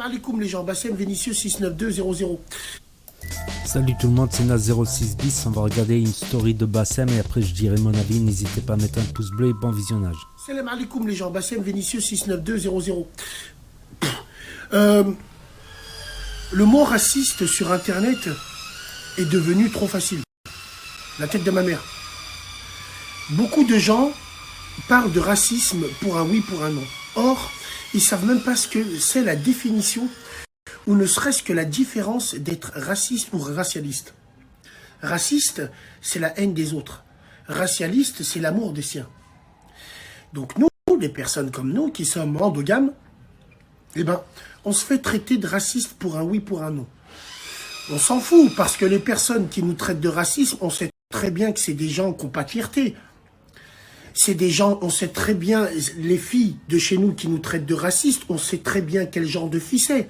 Alaikum les gens, Bassem Vénitieux 69200. Salut tout le monde, c'est Naz06 bis. On va regarder une story de Bassem et après je dirai mon avis. N'hésitez pas à mettre un pouce bleu et bon visionnage. Salam alaikum les gens, Bassem Vénitieux 69200. Le mot raciste sur internet est devenu trop facile. La tête de ma mère. Beaucoup de gens parlent de racisme pour un oui, pour un non. Or, ils savent même pas ce que c'est la définition ou ne serait-ce que la différence d'être raciste ou racialiste. Raciste, c'est la haine des autres. Racialiste, c'est l'amour des siens. Donc nous, des personnes comme nous, qui sommes endogames, eh ben, on se fait traiter de raciste pour un oui, pour un non. On s'en fout, parce que les personnes qui nous traitent de racisme, on sait très bien que c'est des gens qui n'ont pas de fierté. C'est des gens, on sait très bien, les filles de chez nous qui nous traitent de racistes, on sait très bien quel genre de fille c'est.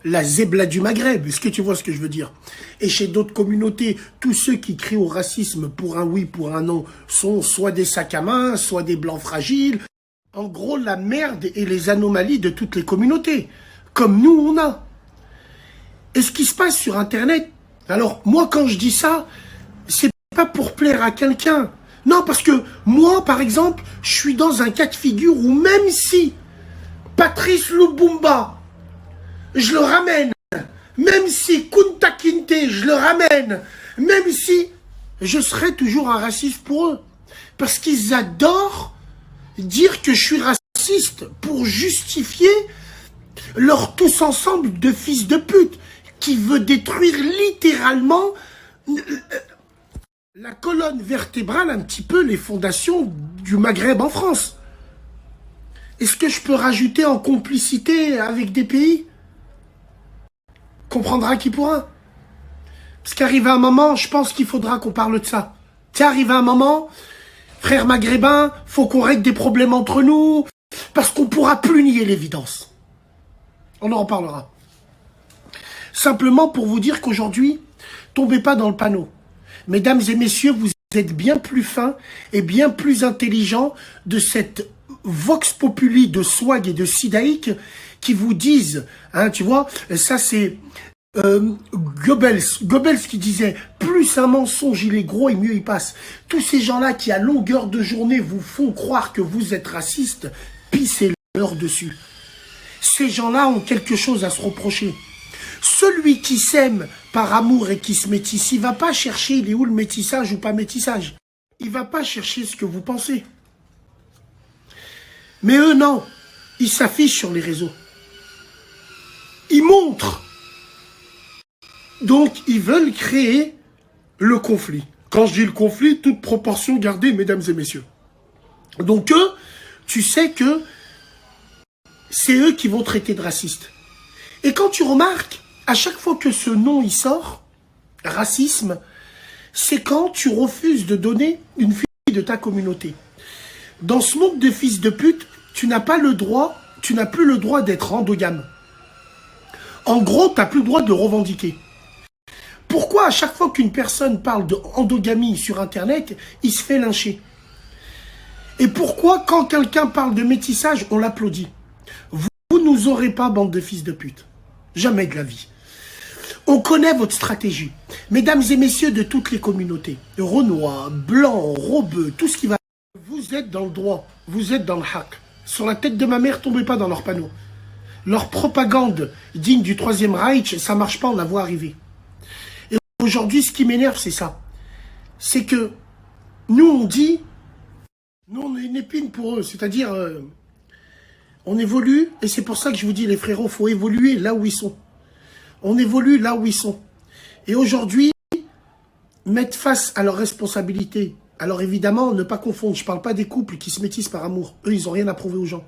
La zébla du Maghreb, est-ce que tu vois ce que je veux dire? Et chez d'autres communautés, tous ceux qui crient au racisme pour un oui, pour un non, sont soit des sacs à main, soit des blancs fragiles. En gros, la merde et les anomalies de toutes les communautés, comme nous on a. Et ce qui se passe sur Internet, alors moi quand je dis ça, c'est pas pour plaire à quelqu'un. Non, parce que moi, par exemple, je suis dans un cas de figure où même si Patrice Lumumba, je le ramène, même si Kunta Kinte, je le ramène, même si je serai toujours un raciste pour eux. Parce qu'ils adorent dire que je suis raciste pour justifier leur tous ensemble de fils de pute qui veut détruire littéralement la colonne vertébrale, un petit peu les fondations du Maghreb en France. Est-ce que je peux rajouter en complicité avec des pays? Comprendra qui pourra. Parce qu'arrive un moment, je pense qu'il faudra qu'on parle de ça. Tiens, arrive un moment, frères maghrébins, faut qu'on règle des problèmes entre nous, parce qu'on pourra plus nier l'évidence. On en reparlera. Simplement pour vous dire qu'aujourd'hui, tombez pas dans le panneau. Mesdames et messieurs, vous êtes bien plus fins et bien plus intelligents de cette vox populi de swag et de sidaïque qui vous disent, hein, tu vois, ça c'est Goebbels qui disait « Plus un mensonge il est gros et mieux il passe ». Tous ces gens-là qui à longueur de journée vous font croire que vous êtes raciste, pissez-leur dessus. Ces gens-là ont quelque chose à se reprocher. Celui qui s'aime par amour et qui se métisse, il ne va pas chercher il est où le métissage ou pas métissage. Il ne va pas chercher ce que vous pensez. Mais eux, non. Ils s'affichent sur les réseaux. Ils montrent. Donc, ils veulent créer le conflit. Quand je dis le conflit, toute proportion gardée, mesdames et messieurs. Donc, eux, tu sais que c'est eux qui vont traiter de racistes. Et quand tu remarques, à chaque fois que ce nom il sort, racisme, c'est quand tu refuses de donner une fille de ta communauté. Dans ce monde de fils de pute, tu n'as pas le droit, tu n'as plus le droit d'être endogame. En gros, tu n'as plus le droit de revendiquer. Pourquoi à chaque fois qu'une personne parle d'endogamie sur Internet, il se fait lyncher? Et pourquoi quand quelqu'un parle de métissage, on l'applaudit? Vous nous aurez pas, bande de fils de pute. Jamais de la vie. On connaît votre stratégie. Mesdames et messieurs de toutes les communautés, Renois, Blancs, Robeux, tout ce qui va. Vous êtes dans le droit, vous êtes dans le hack. Sur la tête de ma mère, tombez pas dans leurs panneaux. Leur propagande digne du Troisième Reich, ça marche pas, on la voit arriver. Et aujourd'hui, ce qui m'énerve, c'est ça. C'est que nous, on dit, nous, on est une épine pour eux. C'est-à-dire, on évolue, et c'est pour ça que je vous dis, les frérots, il faut évoluer là où ils sont. On évolue là où ils sont. Et aujourd'hui, mettre face à leurs responsabilités. Alors évidemment, ne pas confondre. Je ne parle pas des couples qui se métissent par amour. Eux, ils n'ont rien à prouver aux gens.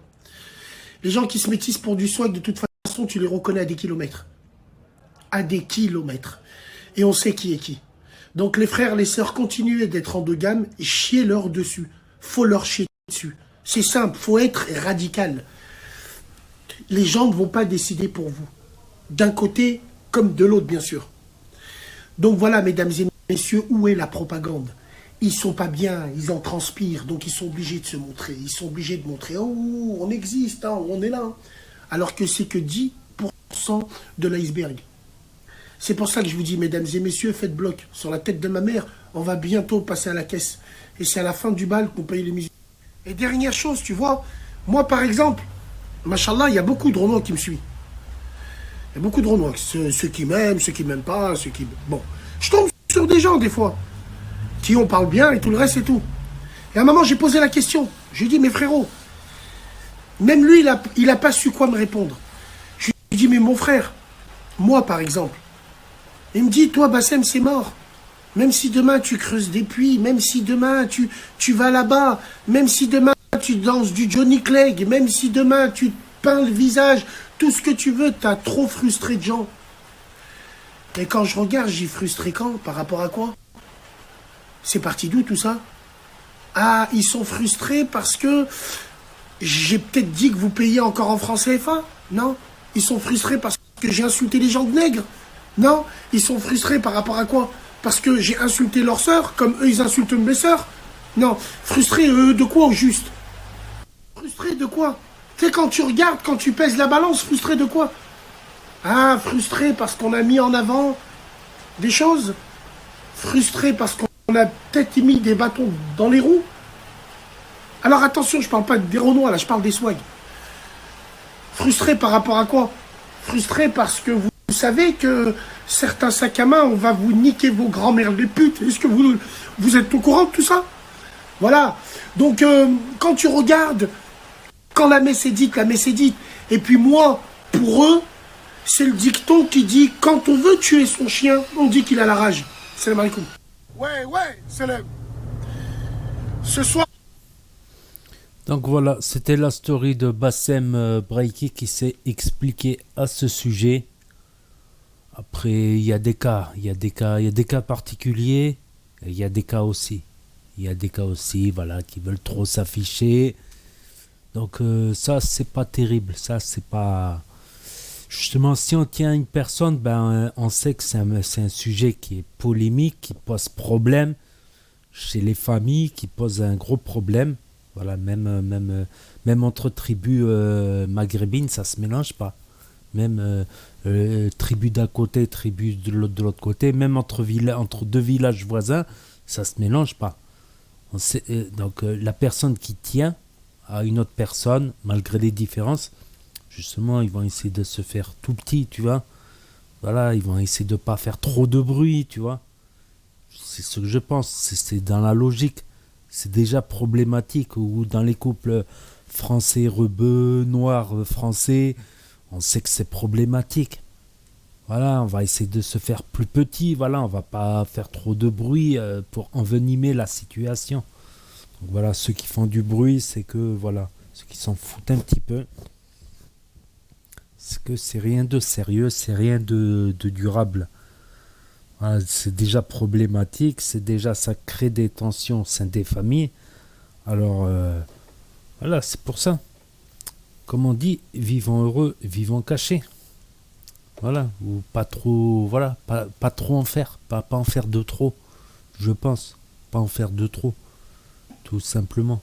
Les gens qui se métissent pour du swag, de toute façon, tu les reconnais à des kilomètres. À des kilomètres. Et on sait qui est qui. Donc les frères, les sœurs, continuez d'être endogames et chiez-leur dessus. Faut leur chier dessus. C'est simple, faut être radical. Les gens ne vont pas décider pour vous. D'un côté comme de l'autre, bien sûr. Donc voilà, mesdames et messieurs, où est la propagande? Ils sont pas bien, ils en transpirent, donc ils sont obligés de se montrer. Ils sont obligés de montrer, oh, on existe, hein, on est là. alors que c'est que 10% de l'iceberg. C'est pour ça que je vous dis, mesdames et messieurs, faites bloc. Sur la tête de ma mère, on va bientôt passer à la caisse. Et c'est à la fin du bal qu'on paye les musiques. Et dernière chose, tu vois, moi par exemple, machallah, il y a beaucoup de Renois qui me suivent. Il y a beaucoup de Renois, ceux qui m'aiment, ceux qui m'aiment pas, ceux qui... Bon, je tombe sur des gens des fois, qui on parle bien et tout le reste et tout. Et à un moment, j'ai posé la question. Je lui ai dit, mais frérot, même lui, il a pas su quoi me répondre. Je lui ai dit, mais mon frère, moi par exemple, il me dit, toi Bassem, c'est mort. Même si demain tu creuses des puits, même si demain tu vas là-bas, même si demain tu danses du Johnny Clegg, même si demain tu te peins le visage, tout ce que tu veux, t'as trop frustré de gens. Et quand je regarde, j'ai frustré quand? Par rapport à quoi? C'est parti d'où tout ça? Ah, ils sont frustrés parce que j'ai peut-être dit que vous payez encore en francs CFA? Non. Ils sont frustrés parce que j'ai insulté les gens de nègres? Non. Ils sont frustrés par rapport à quoi? Parce que j'ai insulté leurs sœurs, comme eux ils insultent mes sœurs? Non. Frustrés de quoi au juste? Frustrés de quoi? Tu sais, quand tu regardes, quand tu pèses la balance, frustré de quoi? Ah, frustré parce qu'on a mis en avant des choses? Frustré parce qu'on a peut-être mis des bâtons dans les roues? Alors attention, je parle pas des Renois, là, je parle des swags. Frustré par rapport à quoi? Frustré parce que vous savez que certains sacs à main, on va vous niquer vos grands-mères les putes. Est-ce que vous êtes au courant de tout ça? Voilà. Donc, quand tu regardes, quand la messe est dite, la messe est dite. Et puis moi, pour eux, c'est le dicton qui dit, quand on veut tuer son chien, on dit qu'il a la rage. Salam alaikum. Ouais, salam. Ce soir... Donc voilà, c'était la story de Bassem Braiki qui s'est expliqué à ce sujet. Après, il y a des cas, il y a des cas particuliers, et il y a des cas aussi. Il y a des cas aussi, voilà, qui veulent trop s'afficher. Donc ça, c'est pas terrible. Ça, c'est pas... Justement, si on tient une personne, ben, on sait que c'est un sujet qui est polémique, qui pose problème chez les familles, qui pose un gros problème. Voilà, même entre tribus maghrébines, ça se mélange pas. Même tribu d'un côté, tribu de l'autre côté, même entre deux villages voisins, ça se mélange pas. Donc la personne qui tient à une autre personne, malgré les différences, justement, ils vont essayer de se faire tout petit, tu vois. Voilà, ils vont essayer de pas faire trop de bruit, tu vois. C'est ce que je pense, c'est dans la logique. C'est déjà problématique, ou dans les couples français, rebeux, noirs, français, on sait que c'est problématique. Voilà, on va essayer de se faire plus petit, voilà, on va pas faire trop de bruit pour envenimer la situation. Donc voilà, ceux qui font du bruit, c'est que, voilà, ceux qui s'en foutent un petit peu, c'est que c'est rien de sérieux, c'est rien de durable. Voilà, c'est déjà problématique, c'est déjà, ça crée des tensions au sein des familles. Alors, voilà, c'est pour ça. Comme on dit, vivons heureux, vivons cachés. Voilà, ou pas trop, voilà, pas trop en faire, pas en faire de trop, je pense. Pas en faire de trop, tout simplement.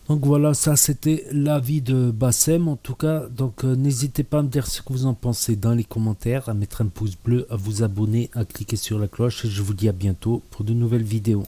Donc voilà, ça c'était l'avis de Bassem en tout cas. Donc n'hésitez pas à me dire ce que vous en pensez dans les commentaires, à mettre un pouce bleu, à vous abonner, à cliquer sur la cloche. Et je vous dis à bientôt pour de nouvelles vidéos.